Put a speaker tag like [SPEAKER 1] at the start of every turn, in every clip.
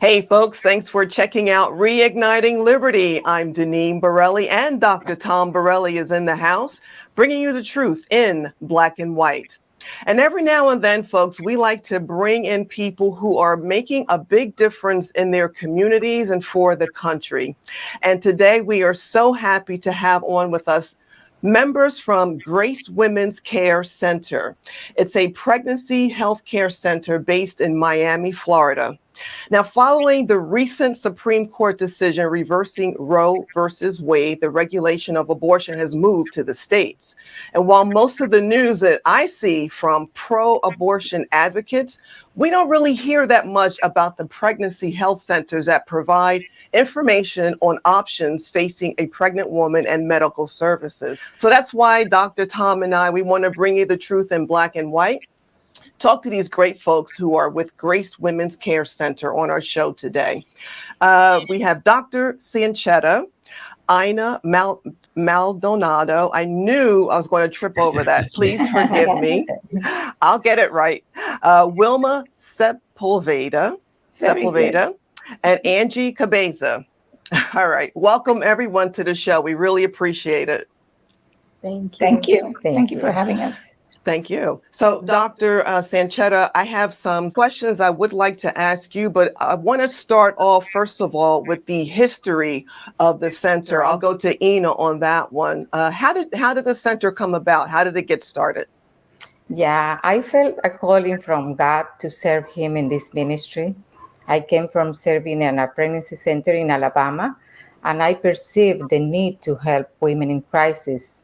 [SPEAKER 1] Hey, folks, thanks for checking out Reigniting Liberty. I'm Deneen Borelli, and Dr. Tom Borelli is in the house, bringing you the truth in black and white. And every now and then, folks, we like to bring in people who are making a big difference in their communities and for the country. And today we are so happy to have on with us members from Grace Women's Care Center. It's a pregnancy health care center based in Miami, Florida. Now, following the recent Supreme Court decision reversing Roe versus Wade, the regulation of abortion has moved to the states. And while most of the news that I see from pro-abortion advocates, we don't really hear that much about the pregnancy health centers that provide information on options facing a pregnant woman and medical services. So that's why Dr. Tom and we want to bring you the truth in black and white. Talk to these great folks who are with Grace Women's Care Center on our show today. We have Dr. Sanchetta, Ina Maldonado. I knew I was going to trip over that. Please forgive me. I'll get it right. Wilma Sepulveda, and Angie Cabeza. All right. Welcome, everyone, to the show. We really appreciate it.
[SPEAKER 2] Thank you. Thank you for having us.
[SPEAKER 1] Thank you. So, Dr. Sanchetta, I have some questions I would like to ask you, but I want to start off, first of all, with the history of the center. I'll go to Ina on that one. How did the center come about? How did it get started?
[SPEAKER 3] Yeah, I felt a calling from God to serve Him in this ministry. I came from serving in a pregnancy center in Alabama, and I perceived the need to help women in crisis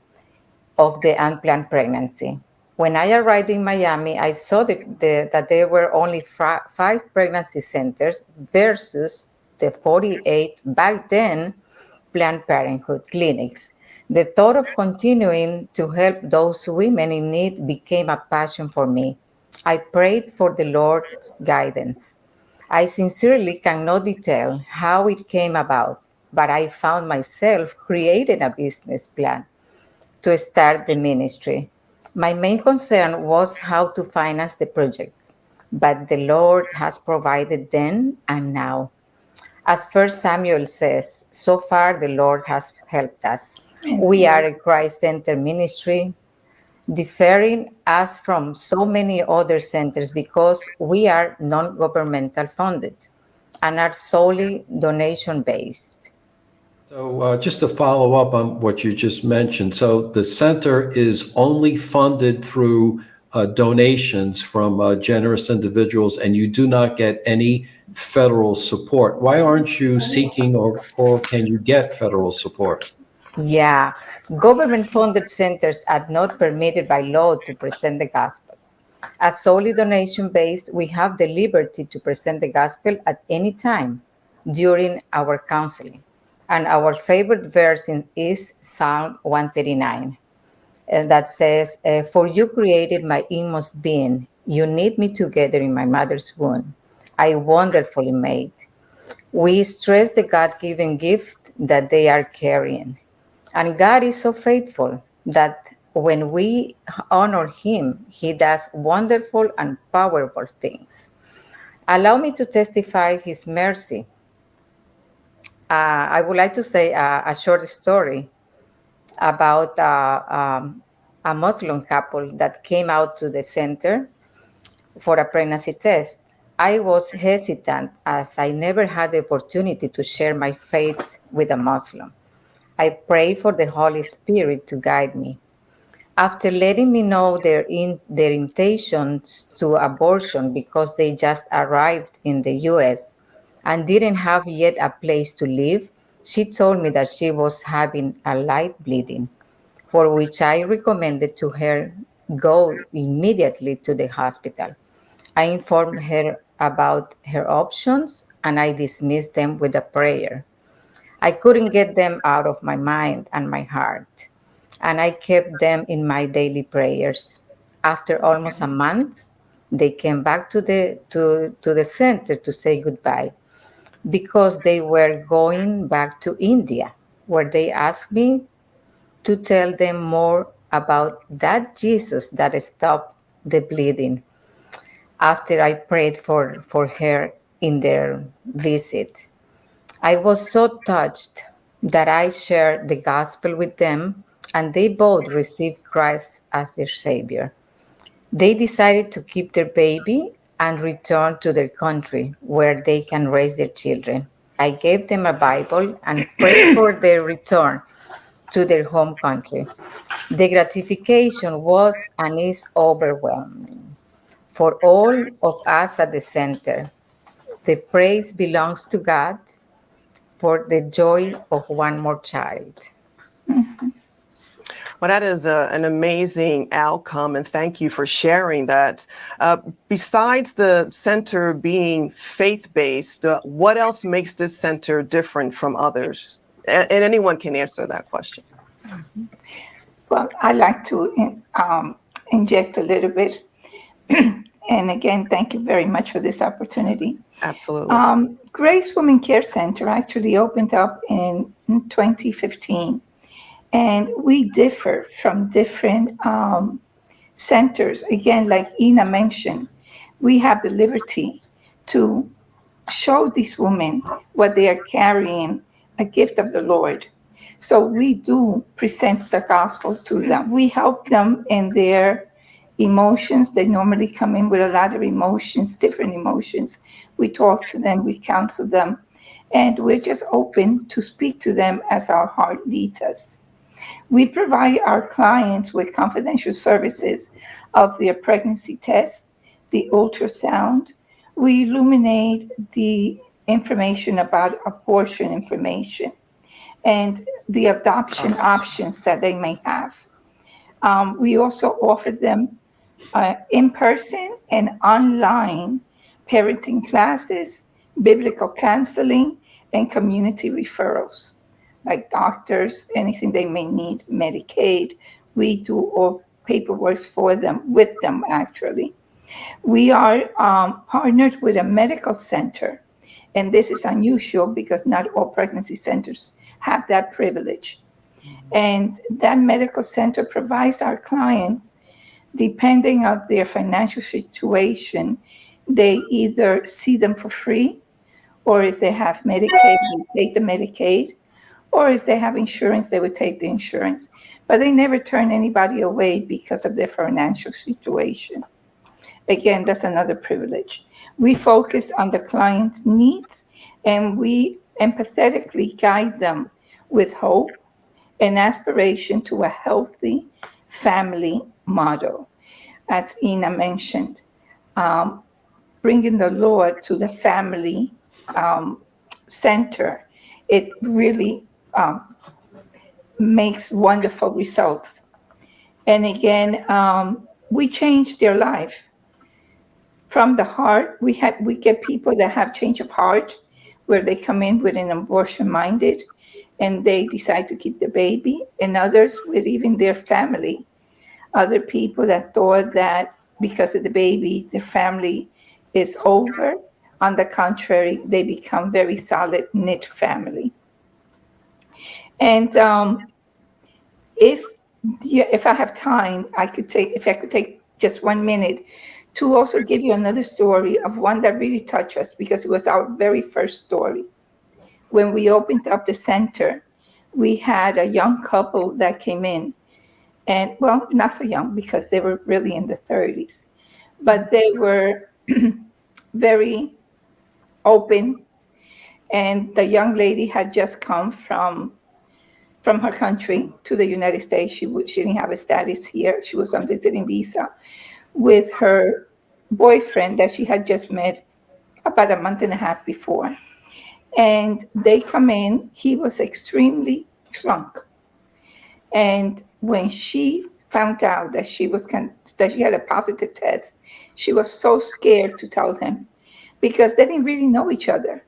[SPEAKER 3] of the unplanned pregnancy. When I arrived in Miami, I saw that there were only 5 pregnancy centers versus the 48 back then Planned Parenthood clinics. The thought of continuing to help those women in need became a passion for me. I prayed for the Lord's guidance. I sincerely cannot detail how it came about, but I found myself creating a business plan to start the ministry. My main concern was how to finance the project, but the Lord has provided then and now. As 1 Samuel says, so far the Lord has helped us. We are a Christ-centered ministry, differing us from so many other centers because we are non-governmental funded and are solely donation-based.
[SPEAKER 4] So just to follow up on what you just mentioned, so the center is only funded through donations from generous individuals, and you do not get any federal support. Why aren't you seeking or can you get federal support?
[SPEAKER 3] Yeah, government-funded centers are not permitted by law to present the gospel. As solely donation-based, we have the liberty to present the gospel at any time during our counseling. And our favorite verse is Psalm 139, that says, "For you created my inmost being. You knit me together in my mother's womb. I wonderfully made." We stress the God-given gift that they are carrying. And God is so faithful that when we honor Him, He does wonderful and powerful things. Allow me to testify His mercy. I would like to say a short story about a Muslim couple that came out to the center for a pregnancy test. I was hesitant as I never had the opportunity to share my faith with a Muslim. I prayed for the Holy Spirit to guide me. After letting me know their intentions to abortion because they just arrived in the U.S., and didn't have yet a place to live, she told me that she was having a light bleeding, for which I recommended to her go immediately to the hospital. I informed her about her options and I dismissed them with a prayer. I couldn't get them out of my mind and my heart, and I kept them in my daily prayers. After almost a month, they came back to the center to say goodbye, because they were going back to India, where they asked me to tell them more about that Jesus that stopped the bleeding. After I prayed for her in their visit. I was so touched that I shared the gospel with them, and they both received Christ as their Savior. They decided to keep their baby and return to their country where they can raise their children. I gave them a Bible and prayed for their return to their home country. The gratification was and is overwhelming. For all of us at the center, the praise belongs to God for the joy of one more child.
[SPEAKER 1] Well, that is an amazing outcome, and thank you for sharing that. Besides the center being faith-based, what else makes this center different from others? And anyone can answer that question.
[SPEAKER 2] Well, I'd like to inject a little bit. And again, thank you very much for this opportunity.
[SPEAKER 1] Absolutely.
[SPEAKER 2] Grace Women Care Center actually opened up in 2015. And we differ from different centers. Again, like Ina mentioned, we have the liberty to show these women what they are carrying, a gift of the Lord. So we do present the gospel to them. We help them in their emotions. They normally come in with a lot of emotions, different emotions. We talk to them, we counsel them, and we're just open to speak to them as our heart leads us. We provide our clients with confidential services of their pregnancy test, the ultrasound. We illuminate the information about abortion information and the adoption options that they may have. We also offer them in-person and online parenting classes, biblical counseling, and community referrals, like doctors, anything they may need, Medicaid. We do all paperwork for them, with them actually. We are partnered with a medical center, and this is unusual because not all pregnancy centers have that privilege. And that medical center provides our clients, depending on their financial situation, they either see them for free, or if they have Medicaid, they take the Medicaid, or if they have insurance, they would take the insurance. But they never turn anybody away because of their financial situation. Again, that's another privilege. We focus on the client's needs, and we empathetically guide them with hope and aspiration to a healthy family model. As Ina mentioned, bringing the Lord to the family center, it really makes wonderful results. And again, we change their life from the heart. We get people that have change of heart, where they come in with an abortion minded, and they decide to keep the baby, and others with even their family. Other people that thought that because of the baby, the family is over. On the contrary, they become very solid knit family. And if I have time, I could take just 1 minute to also give you another story of one that really touched us, because it was our very first story. When we opened up the center, we had a young couple that came in, and well, not so young because they were really in the 30s, but they were very open. And the young lady had just come from her country to the United States. She didn't have a status here. She was on visiting visa with her boyfriend that she had just met about a month and a half before. And they come in, he was extremely drunk. And when she found out that she had a positive test, she was so scared to tell him, because they didn't really know each other.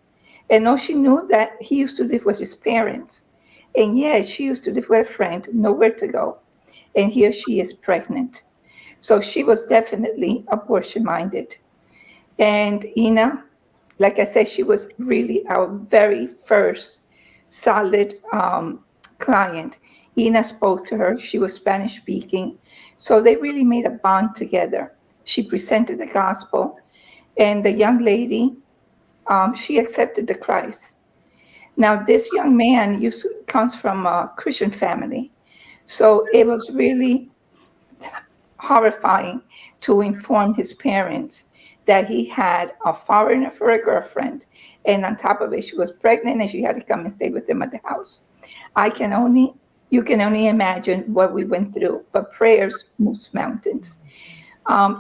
[SPEAKER 2] And all she knew that he used to live with his parents. And yes, she used to live with a friend, nowhere to go. And here she is pregnant. So she was definitely abortion minded. And Ina, like I said, she was really our very first solid client. Ina spoke to her. She was Spanish speaking. So they really made a bond together. She presented the gospel. And the young lady she accepted the Christ. Now, this young man comes from a Christian family, so it was really horrifying to inform his parents that he had a foreigner for a girlfriend, and on top of it, she was pregnant and she had to come and stay with him at the house. You can only imagine what we went through, but prayers moves mountains.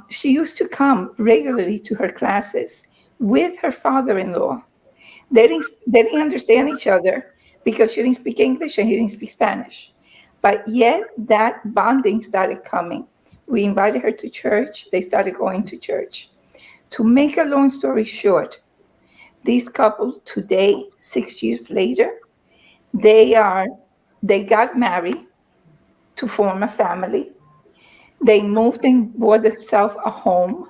[SPEAKER 2] She used to come regularly to her classes with her father-in-law. They didn't understand each other because she didn't speak English and he didn't speak Spanish. But yet that bonding started coming. We invited her to church. They started going to church. To make a long story short, these couple today, 6 years later, they got married to form a family. They moved and bought themselves a home.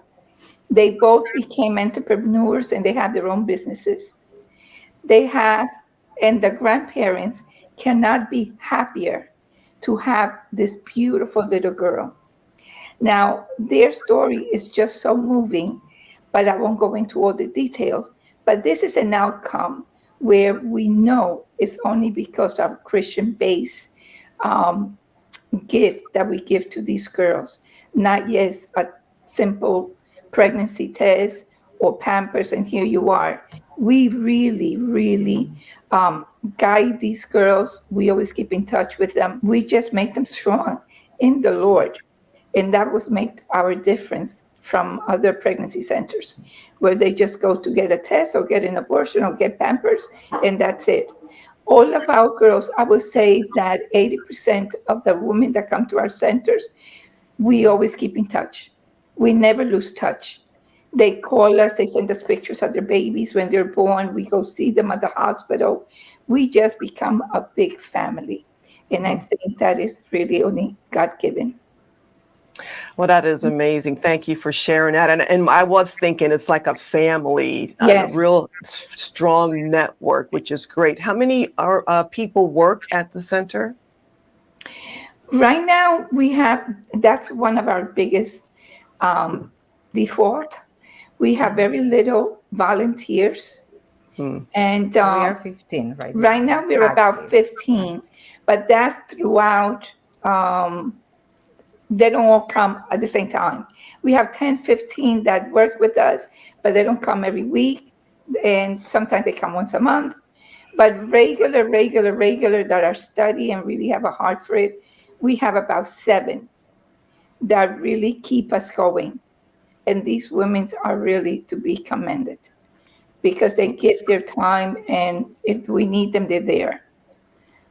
[SPEAKER 2] They both became entrepreneurs and they have their own businesses. And the grandparents cannot be happier to have this beautiful little girl. Now, their story is just so moving, but I won't go into all the details. But this is an outcome where we know it's only because of Christian base gift that we give to these girls, not just a simple pregnancy test or Pampers, and here you are. We really, really guide these girls. We always keep in touch with them. We just make them strong in the Lord. And that was make our difference from other pregnancy centers where they just go to get a test or get an abortion or get Pampers, and that's it. All of our girls, I would say that 80% of the women that come to our centers, we always keep in touch. We never lose touch. They call us, they send us pictures of their babies when they're born. We go see them at the hospital. We just become a big family. And I think that is really only God-given.
[SPEAKER 1] Well, that is amazing. Thank you for sharing that. And I was thinking it's like a family,
[SPEAKER 2] Yes.
[SPEAKER 1] a real strong network, which is great. How many people work at the center?
[SPEAKER 2] Right now, that's one of our biggest default. We have very little volunteers. And
[SPEAKER 3] we are 15 right now.
[SPEAKER 2] Right now, we're about 15, but that's throughout. They don't all come at the same time. We have 10, 15 that work with us, but they don't come every week. And sometimes they come once a month. But regular that are study and really have a heart for it, we have about 7 that really keep us going. And these women are really to be commended because they give their time, and if we need them, they're there.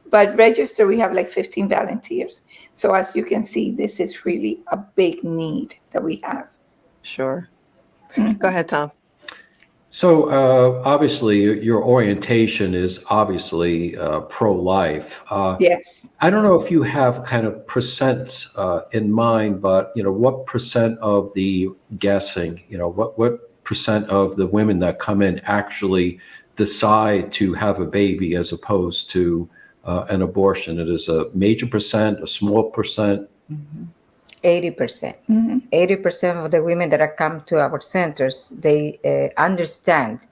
[SPEAKER 2] But register, we have like 15 volunteers. So as you can see, this is really a big need that we have.
[SPEAKER 1] Sure. Go ahead, Tom.
[SPEAKER 4] So obviously your orientation is obviously pro-life.
[SPEAKER 2] Yes.
[SPEAKER 4] I don't know if you have kind of percents in mind, but what percent of the guessing, what percent of the women that come in actually decide to have a baby as opposed to an abortion? It is a major percent, a small percent?
[SPEAKER 3] 80%. 80% of the women that come to our centers, they understand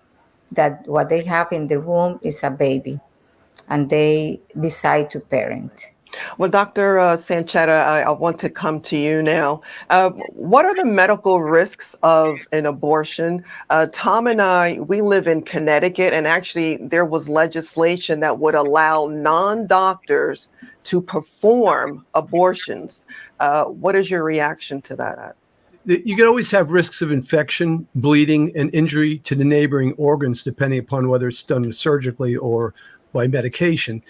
[SPEAKER 3] that what they have in the womb is a baby, and they decide to parent.
[SPEAKER 1] Well, Dr. Sanchetta, I want to come to you now. What are the medical risks of an abortion? Tom and I, we live in Connecticut, and actually there was legislation that would allow non-doctors to perform abortions. What is your reaction to that?
[SPEAKER 5] You can always have risks of infection, bleeding, and injury to the neighboring organs, depending upon whether it's done surgically or by medication.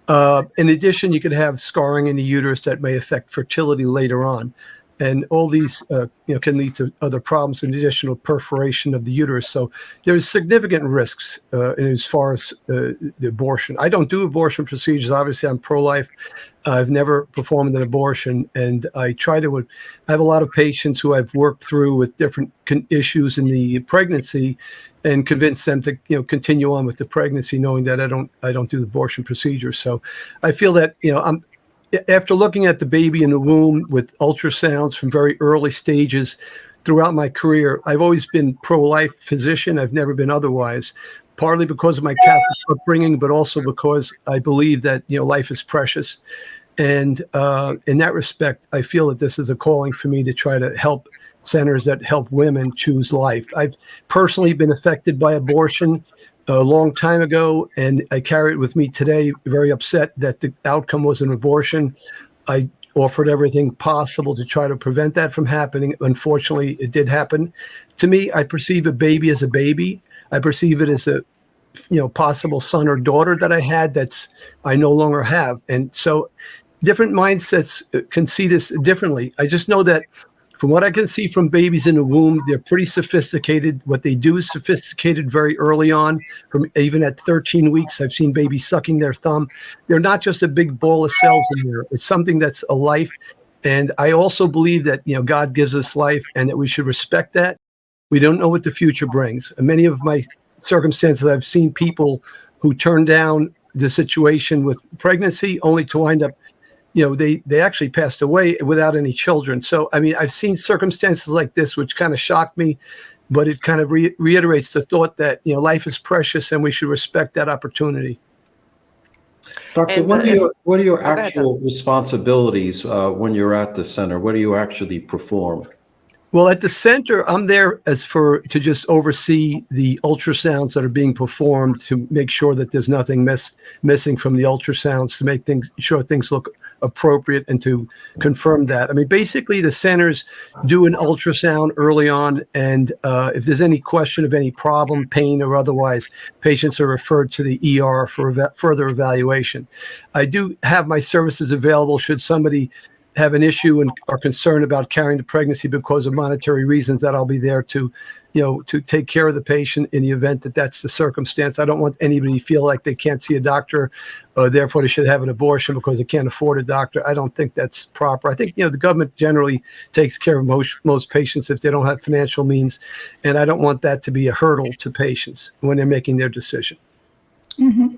[SPEAKER 5] In addition, you could have scarring in the uterus that may affect fertility later on. And all these can lead to other problems, in additional perforation of the uterus. So there's significant risks as far as the abortion. I don't do abortion procedures. Obviously, I'm pro-life. I've never performed an abortion, and I have a lot of patients who I've worked through with different issues in the pregnancy, and convince them to continue on with the pregnancy, knowing that I don't do the abortion procedure. So I feel that after looking at the baby in the womb with ultrasounds from very early stages throughout my career, I've always been pro-life physician. I've never been otherwise, partly because of my Catholic upbringing, but also because I believe that, life is precious. And in that respect, I feel that this is a calling for me to try to help centers that help women choose life. I've personally been affected by abortion a long time ago, and I carry it with me today, very upset that the outcome was an abortion. I offered everything possible to try to prevent that from happening. Unfortunately, it did happen. To me, I perceive a baby as a baby. I perceive it as a possible son or daughter that I had that's I no longer have. And so different mindsets can see this differently. I just know that from what I can see from babies in the womb, they're pretty sophisticated. What they do is sophisticated very early on. From even at 13 weeks, I've seen babies sucking their thumb. They're not just a big ball of cells in there. It's something that's a life. And I also believe that, God gives us life and that we should respect that. We don't know what the future brings. And many of my circumstances, I've seen people who turn down the situation with pregnancy only to wind up they actually passed away without any children. So, I mean, I've seen circumstances like this, which kind of shocked me, but it kind of reiterates the thought that, life is precious and we should respect that opportunity.
[SPEAKER 4] Doctor,
[SPEAKER 1] And
[SPEAKER 4] what are your
[SPEAKER 1] go ahead,
[SPEAKER 4] actual responsibilities when you're at the center? What do you actually perform?
[SPEAKER 5] Well, at the center, I'm there to just oversee the ultrasounds that are being performed to make sure that there's nothing missing from the ultrasounds, to make sure things look appropriate and to confirm that. I mean, basically, the centers do an ultrasound early on, and if there's any question of any problem, pain or otherwise, patients are referred to the ER for further evaluation. I do have my services available should somebody have an issue and are concerned about carrying the pregnancy because of monetary reasons, that I'll be there to take care of the patient in the event that that's the circumstance. I don't want anybody to feel like they can't see a doctor, therefore they should have an abortion because they can't afford a doctor. I don't think that's proper. I think, the government generally takes care of most patients if they don't have financial means. And I don't want that to be a hurdle to patients when they're making their decision.
[SPEAKER 2] Mm-hmm.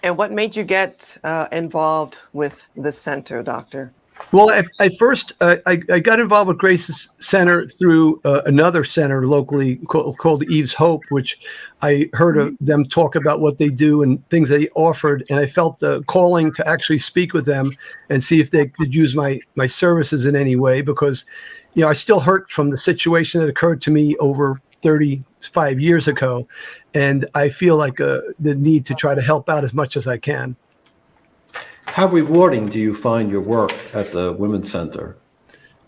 [SPEAKER 1] And what made you get involved with the center, doctor?
[SPEAKER 5] Well, I first got involved with Grace's Center through another center locally called Eve's Hope, which I heard of them talk about what they do and things they offered, and I felt the calling to actually speak with them and see if they could use my services in any way, because I still hurt from the situation that occurred to me over 35 years ago, and I feel like the need to try to help out as much as I can.
[SPEAKER 4] How rewarding do you find your work at the Women's Center?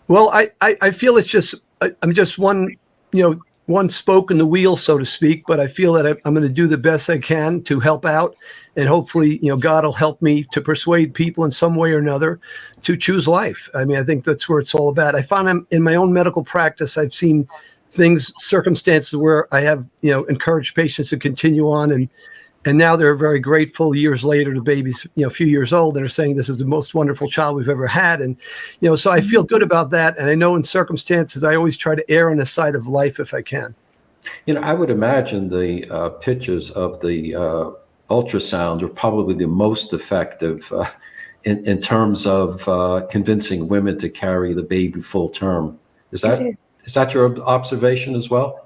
[SPEAKER 5] Well, I feel it's just I'm just one spoke in the wheel, so to speak. But I feel that I'm going to do the best I can to help out, and hopefully, God will help me to persuade people in some way or another to choose life. I mean, I think that's where it's all about. I found in my own medical practice, I've seen circumstances where I have encouraged patients to continue on, and now they're very grateful years later. The baby's, a few years old, and are saying this is the most wonderful child we've ever had. And, so I feel good about that. And I know in circumstances, I always try to err on the side of life if I can.
[SPEAKER 4] I would imagine the pictures of the ultrasound are probably the most effective in terms of convincing women to carry the baby full term. Is that your observation as well?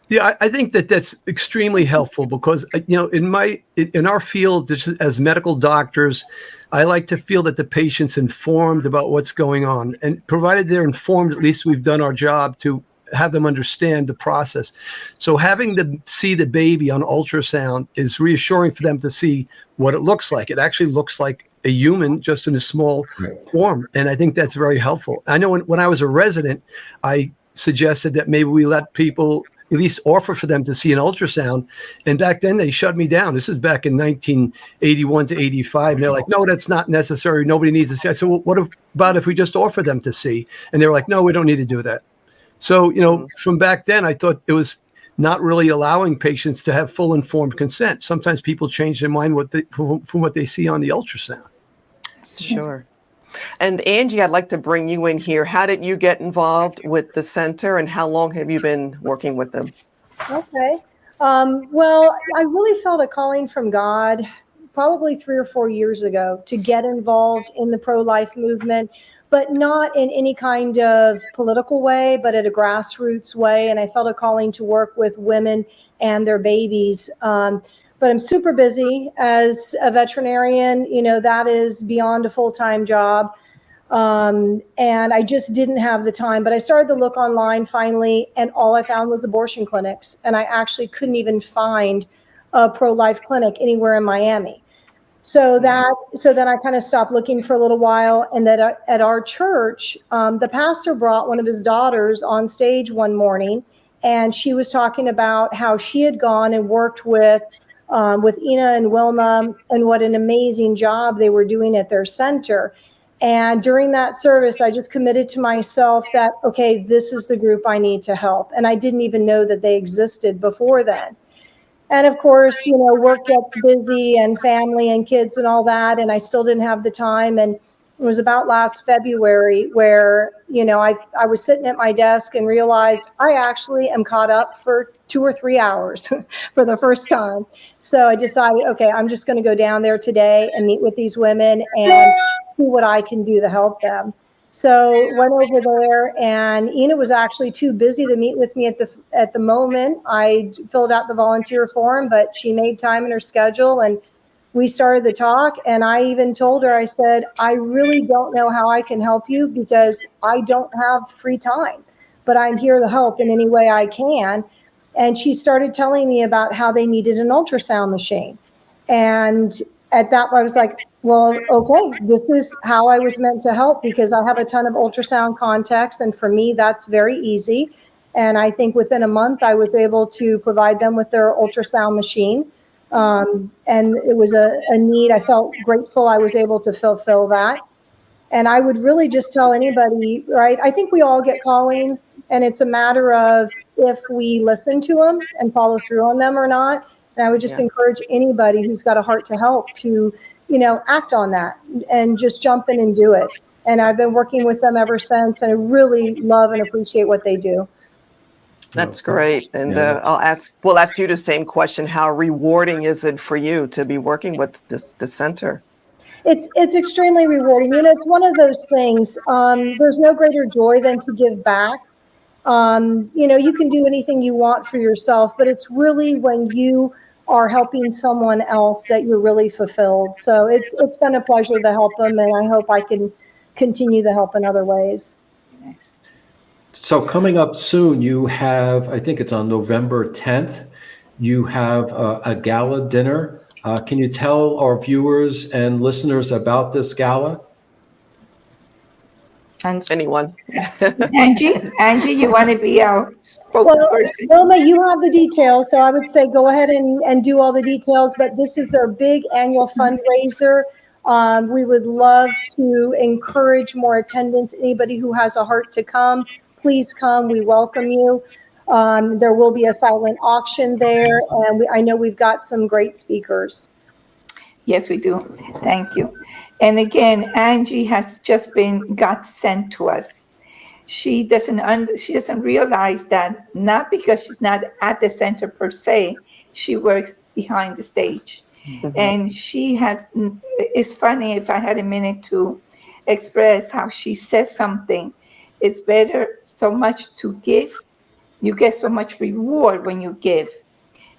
[SPEAKER 5] Yeah, I think that's extremely helpful because, in our field, just as medical doctors, I like to feel that the patient's informed about what's going on. And provided they're informed, at least we've done our job to have them understand the process. So having them see the baby on ultrasound is reassuring for them to see what it looks like. It actually looks like a human, just in a small form. And I think that's very helpful. I know when I was a resident, I suggested that maybe we let people at least offer for them to see an ultrasound. And back then they shut me down. This is back in 1981 to 85. And they're like, no, that's not necessary. Nobody needs to see. I said, well, what about if we just offer them to see? And they were like, no, we don't need to do that. So, from back then, I thought it was not really allowing patients to have full informed consent. Sometimes people change their mind from what they see on the ultrasound.
[SPEAKER 1] Sure. And Angie, I'd like to bring you in here. How did you get involved with the center, and how long have you been working with them?
[SPEAKER 6] Okay. Well, I really felt a calling from God probably 3 or 4 years ago to get involved in the pro-life movement. but not in any kind of political way, but at a grassroots way. And I felt a calling to work with women and their babies. But I'm super busy as a veterinarian. You know, that is beyond a full-time job. And I just didn't have the time. But I started to look online finally, and all I found was abortion clinics. And I actually couldn't even find a pro-life clinic anywhere in Miami. So then I kind of stopped looking for a little while. And that at our church, the pastor brought one of his daughters on stage one morning, and she was talking about how she had gone and worked with Ina and Wilma, and what an amazing job they were doing at their center. And during that service, I just committed to myself that, okay, this is the group I need to help. And I didn't even know that they existed before then. And of course, you know, work gets busy and family and kids and all that. And I still didn't have the time. And it was about last February where, you know, I was sitting at my desk and realized I actually am caught up for 2 or 3 hours for the first time. So I decided, okay, I'm just going to go down there today and meet with these women and see what I can do to help them. So went over there, and Ina was actually too busy to meet with me at the moment. I filled out the volunteer form, but she made time in her schedule, and we started the talk. And I even told her, I said, I really don't know how I can help you because I don't have free time, but I'm here to help in any way I can. And she started telling me about how they needed an ultrasound machine. And at that, I was like, well, okay, this is how I was meant to help, because I have a ton of ultrasound contacts. And for me, that's very easy. And I think within a month, I was able to provide them with their ultrasound machine. And it was a need. I felt grateful I was able to fulfill that. And I would really just tell anybody, right? I think we all get callings, and it's a matter of if we listen to them and follow through on them or not. And I would just encourage anybody who's got a heart to help to, you know, act on that and just jump in and do it. And I've been working with them ever since, and I really love and appreciate what they do.
[SPEAKER 1] That's great. And we'll ask you the same question. How rewarding is it for you to be working with the center?
[SPEAKER 6] It's extremely rewarding. You know, it's one of those things. There's no greater joy than to give back. You know, you can do anything you want for yourself, but it's really when you are helping someone else that you're really fulfilled. So it's been a pleasure to help them, and I hope I can continue to help in other ways.
[SPEAKER 4] So coming up soon, you have, I think it's on November 10th, you have a gala dinner. Can you tell our viewers and listeners about this gala?
[SPEAKER 1] Anyone?
[SPEAKER 2] Angie, you want to be our spokesperson?
[SPEAKER 6] Wilma, you have the details, so I would say go ahead and do all the details. But this is our big annual fundraiser. We would love to encourage more attendance. Anybody who has a heart to come, please come. We welcome you. There will be a silent auction there, and I know we've got some great speakers.
[SPEAKER 2] Yes, we do. Thank you. And again, Angie has just got sent to us. She doesn't realize that, not because she's not at the center per se, she works behind the stage. Mm-hmm. And it's funny, if I had a minute to express how she says something, it's better so much to give. You get so much reward when you give.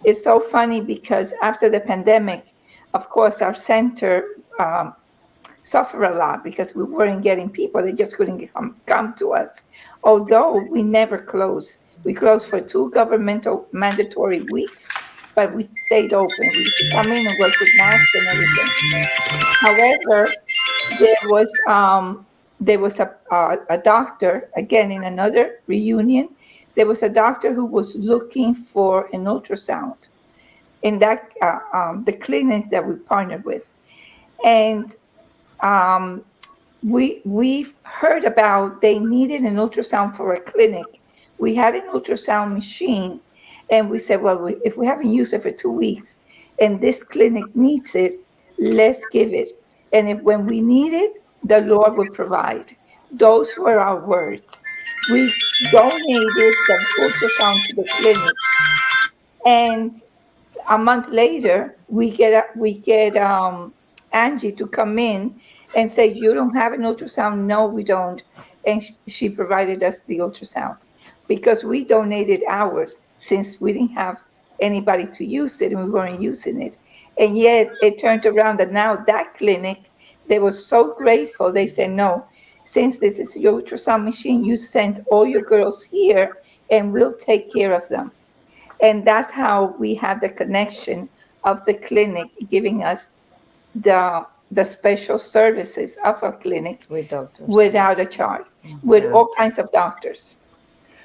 [SPEAKER 2] It's so funny because after the pandemic, of course, our center suffered a lot because we weren't getting people. They just couldn't come to us. Although we never closed. We closed for 2 governmental mandatory weeks, but we stayed open. We used to come in and work with masks and everything. However, there was a doctor, again, in another reunion, there was a doctor who was looking for an ultrasound in that the clinic that we partnered with. And we've heard about they needed an ultrasound for a clinic. We had an ultrasound machine, and we said, well, if we haven't used it for 2 weeks and this clinic needs it, let's give it. And when we need it, the Lord will provide. Those were our words. We donated the ultrasound to the clinic, and a month later, we get Angie to come in and say, you don't have an ultrasound? No, we don't. And she provided us the ultrasound because we donated ours since we didn't have anybody to use it and we weren't using it. And yet it turned around that now that clinic, they were so grateful. They said, no, since this is your ultrasound machine, you send all your girls here and we'll take care of them. And that's how we have the connection of the clinic giving us the special services of a clinic
[SPEAKER 3] With doctors.
[SPEAKER 2] without a charge, with
[SPEAKER 1] Yeah.
[SPEAKER 2] all kinds of doctors.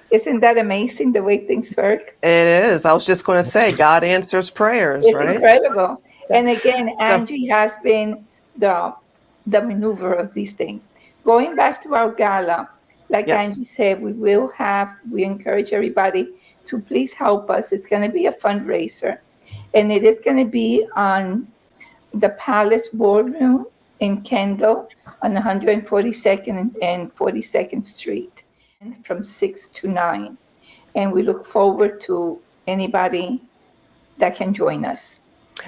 [SPEAKER 2] Isn't that amazing the way things work?
[SPEAKER 1] It is. I was just going to say, God answers prayers,
[SPEAKER 2] It's
[SPEAKER 1] right?
[SPEAKER 2] incredible. And again,
[SPEAKER 1] So-
[SPEAKER 2] Angie has been the maneuver of these things. Going back to our gala, like
[SPEAKER 1] Yes.
[SPEAKER 2] Angie said, we encourage everybody to please help us. It's going to be a fundraiser, and it is going to be on the Palace Ballroom in Kendall on 142nd and 42nd Street from 6 to 9. And we look forward to anybody that can join us.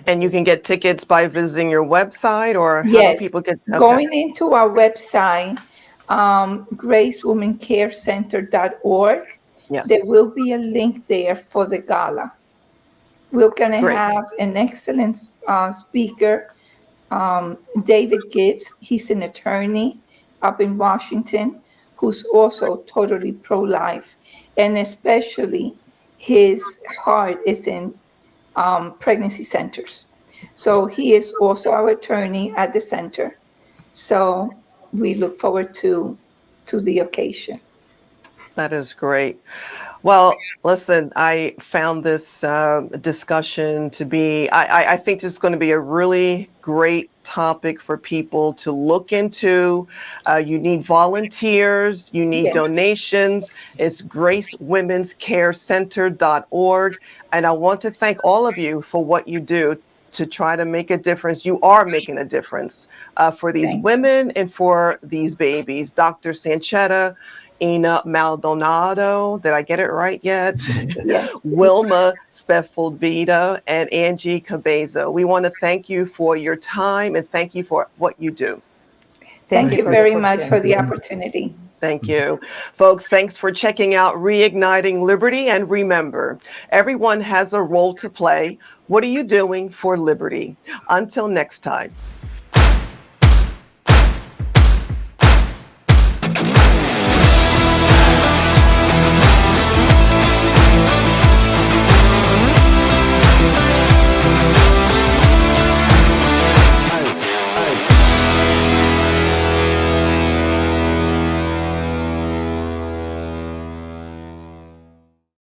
[SPEAKER 1] And you can get tickets by visiting your website, or how
[SPEAKER 2] Yes.
[SPEAKER 1] do people get? Okay.
[SPEAKER 2] Going into our website, gracewomancarecenter.org,
[SPEAKER 1] Yes.
[SPEAKER 2] there will be a link there for the gala. We're going to
[SPEAKER 1] Great.
[SPEAKER 2] have an excellent speaker, David Gibbs. He's an attorney up in Washington who's also totally pro-life, and especially his heart is in pregnancy centers. So he is also our attorney at the center. So we look forward to the occasion.
[SPEAKER 1] That is great. Well, listen, I found this discussion to be, I think this is going to be a really great topic for people to look into. You need volunteers, you need
[SPEAKER 2] Yes.
[SPEAKER 1] donations. It's gracewomenscarecenter.org. And I want to thank all of you for what you do to try to make a difference. You are making a difference for these
[SPEAKER 2] Thank you.
[SPEAKER 1] women and for these babies. Dr. Sanchetta, Ina Maldonado, did I get it right yet?
[SPEAKER 2] Yes.
[SPEAKER 1] Wilma Speffold-Vida, and Angie Cabeza. We want to thank you for your time and thank you for what you do.
[SPEAKER 2] Thank you
[SPEAKER 3] for the
[SPEAKER 2] very much for the
[SPEAKER 3] opportunity.
[SPEAKER 2] opportunity.
[SPEAKER 1] Thank you. Folks, thanks for checking out Reigniting Liberty. And remember, everyone has a role to play. What are you doing for liberty? Until next time.